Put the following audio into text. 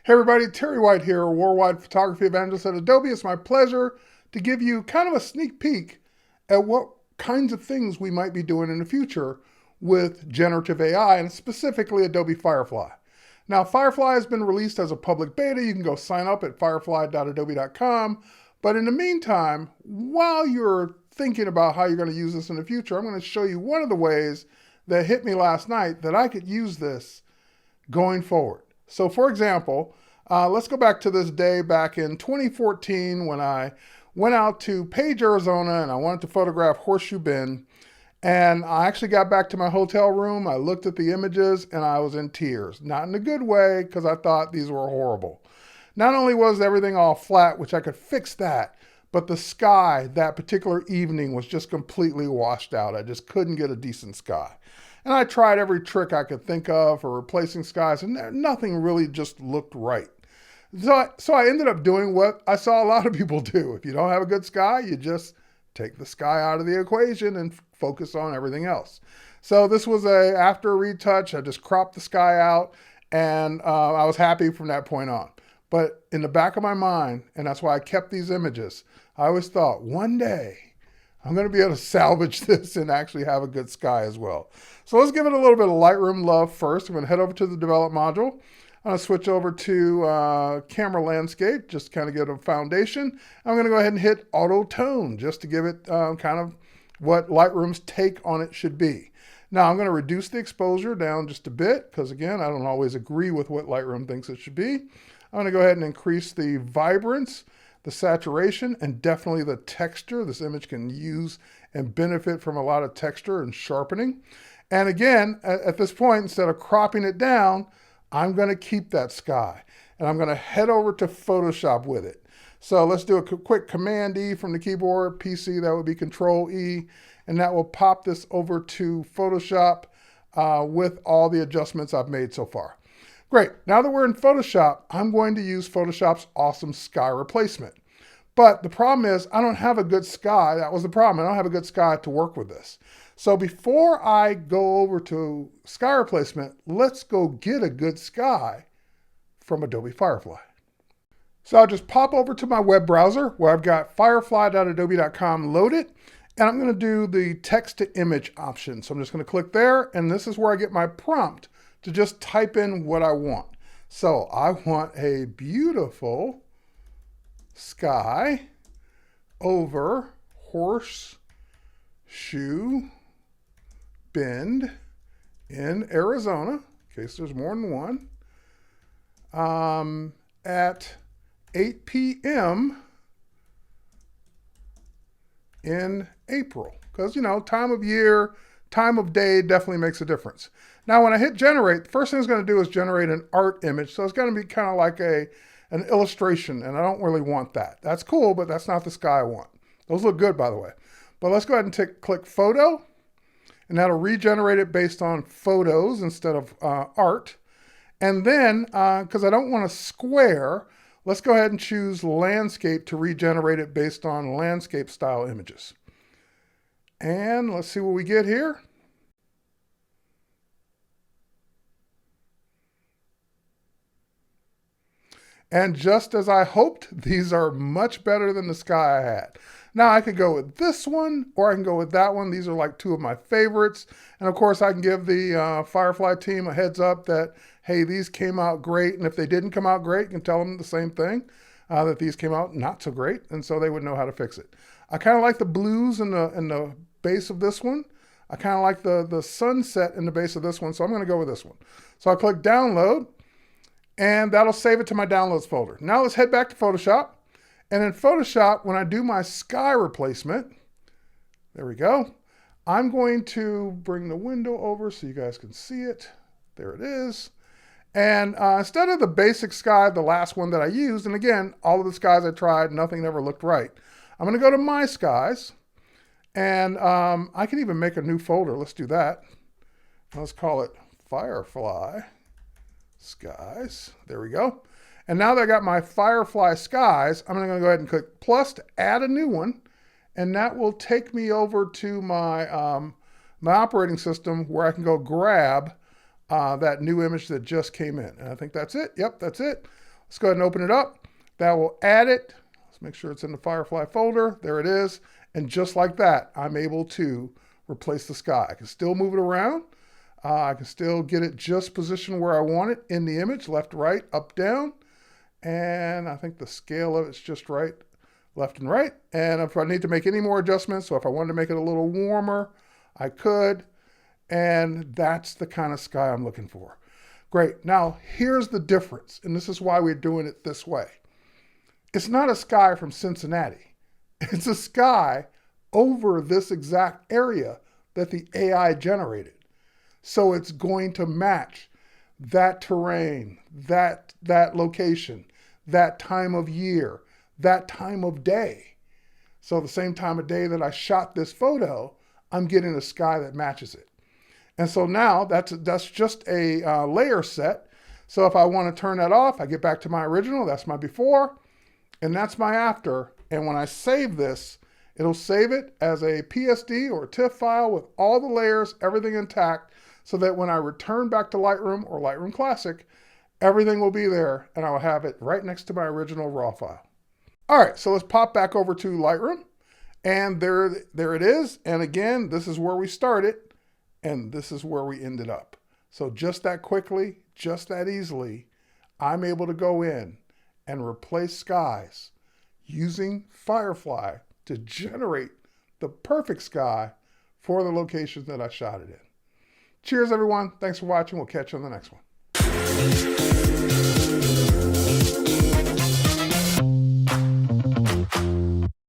Hey everybody, Terry White here, Worldwide Photography Evangelist at Adobe. It's my pleasure to give you kind of a sneak peek at what kinds of things we might be doing in the future with generative AI and specifically Adobe Firefly. Now, Firefly has been released as a public beta. You can go sign up at firefly.adobe.com. But in the meantime, while you're thinking about how you're going to use this in the future, I'm going to show you one of the ways that hit me last night that I could use this going forward. So for example, let's go back to this day back in 2014 when I went out to Page, Arizona, and I wanted to photograph Horseshoe Bend. And I actually got back to my hotel room. I looked at the images and I was in tears. Not in a good way, because I thought these were horrible. Not only was everything all flat, which I could fix that, but the sky that particular evening was just completely washed out. I just couldn't get a decent sky. And I tried every trick I could think of for replacing skies, and nothing really just looked right. So I ended up doing what I saw a lot of people do. If you don't have a good sky, you just take the sky out of the equation and focus on everything else. So this was after a retouch. I just cropped the sky out, and I was happy from that point on. But in the back of my mind, and that's why I kept these images, I always thought, one day, I'm going to be able to salvage this and actually have a good sky as well. So let's give it a little bit of Lightroom love first. I'm going to head over to the Develop module. I'm going to switch over to Camera Landscape, just to kind of get a foundation. I'm going to go ahead and hit Auto Tone, just to give it kind of what Lightroom's take on it should be. Now I'm going to reduce the exposure down just a bit, because again, I don't always agree with what Lightroom thinks it should be. I'm going to go ahead and increase the vibrance, the saturation, and definitely the texture. This image can use and benefit from a lot of texture and sharpening. And again, at this point, instead of cropping it down, I'm going to keep that sky. And I'm going to head over to Photoshop with it. So let's do a quick Command E from the keyboard. PC, that would be Control E. And that will pop this over to Photoshop with all the adjustments I've made so far. Great. Now that we're in Photoshop, I'm going to use Photoshop's awesome sky replacement. But the problem is I don't have a good sky. That was the problem. I don't have a good sky to work with this. So before I go over to sky replacement, let's go get a good sky from Adobe Firefly. So I'll just pop over to my web browser where I've got firefly.adobe.com loaded, and I'm going to do the text to image option. So I'm just going to click there, and this is where I get my prompt to just type in what I want. So I want a beautiful sky over Horseshoe Bend in Arizona, in case there's more than one, at 8 p.m. in April. Because, you know, time of year, time of day definitely makes a difference. Now, when I hit generate, the first thing it's going to do is generate an art image. So it's going to be kind of like an illustration, and I don't really want that. That's cool, but that's not the sky I want. Those look good, by the way. But let's go ahead and click photo, and that'll regenerate it based on photos instead of art. And then, because I don't want a square, let's go ahead and choose landscape to regenerate it based on landscape style images. And let's see what we get here. And just as I hoped, these are much better than the sky I had. Now I could go with this one, or I can go with that one. These are like two of my favorites. And of course I can give the Firefly team a heads up that, hey, these came out great. And if they didn't come out great, you can tell them the same thing, that these came out not so great. And so they would know how to fix it. I kind of like the blues in the base of this one. I kind of like the sunset in the base of this one. So I'm going to go with this one. So I'll click download, and that'll save it to my downloads folder. Now let's head back to Photoshop. And in Photoshop, when I do my sky replacement, there we go. I'm going to bring the window over so you guys can see it. There it is. And instead of the basic sky, the last one that I used, and again, all of the skies I tried, nothing ever looked right. I'm going to go to My Skies, and I can even make a new folder. Let's do that. Let's call it Firefly Skies. There we go. And now that I got my Firefly Skies, I'm going to go ahead and click plus to add a new one. And that will take me over to my, my operating system where I can go grab that new image that just came in. And I think that's it. Yep, that's it. Let's go ahead and open it up. That will add it. Let's make sure it's in the Firefly folder. There it is. And just like that, I'm able to replace the sky. I can still move it around. I can still get it just positioned where I want it in the image, left, right, up, down. And I think the scale of it's just right, left and right. And if I need to make any more adjustments, so if I wanted to make it a little warmer, I could. And that's the kind of sky I'm looking for. Great. Now, here's the difference, and this is why we're doing it this way. It's not a sky from Cincinnati. It's a sky over this exact area that the AI generated. So it's going to match that terrain, that location, that time of year, that time of day. So the same time of day that I shot this photo, I'm getting a sky that matches it. And so now that's just a layer set. So if I want to turn that off, I get back to my original. That's my before, and that's my after. And when I save this, it'll save it as a PSD or a TIFF file with all the layers, everything intact, so that when I return back to Lightroom or Lightroom Classic, everything will be there, and I will have it right next to my original RAW file. All right, so let's pop back over to Lightroom, and there it is. And again, this is where we started. And this is where we ended up. So just that quickly, just that easily, I'm able to go in and replace skies using Firefly to generate the perfect sky for the locations that I shot it in. Cheers, everyone. Thanks for watching. We'll catch you on the next one.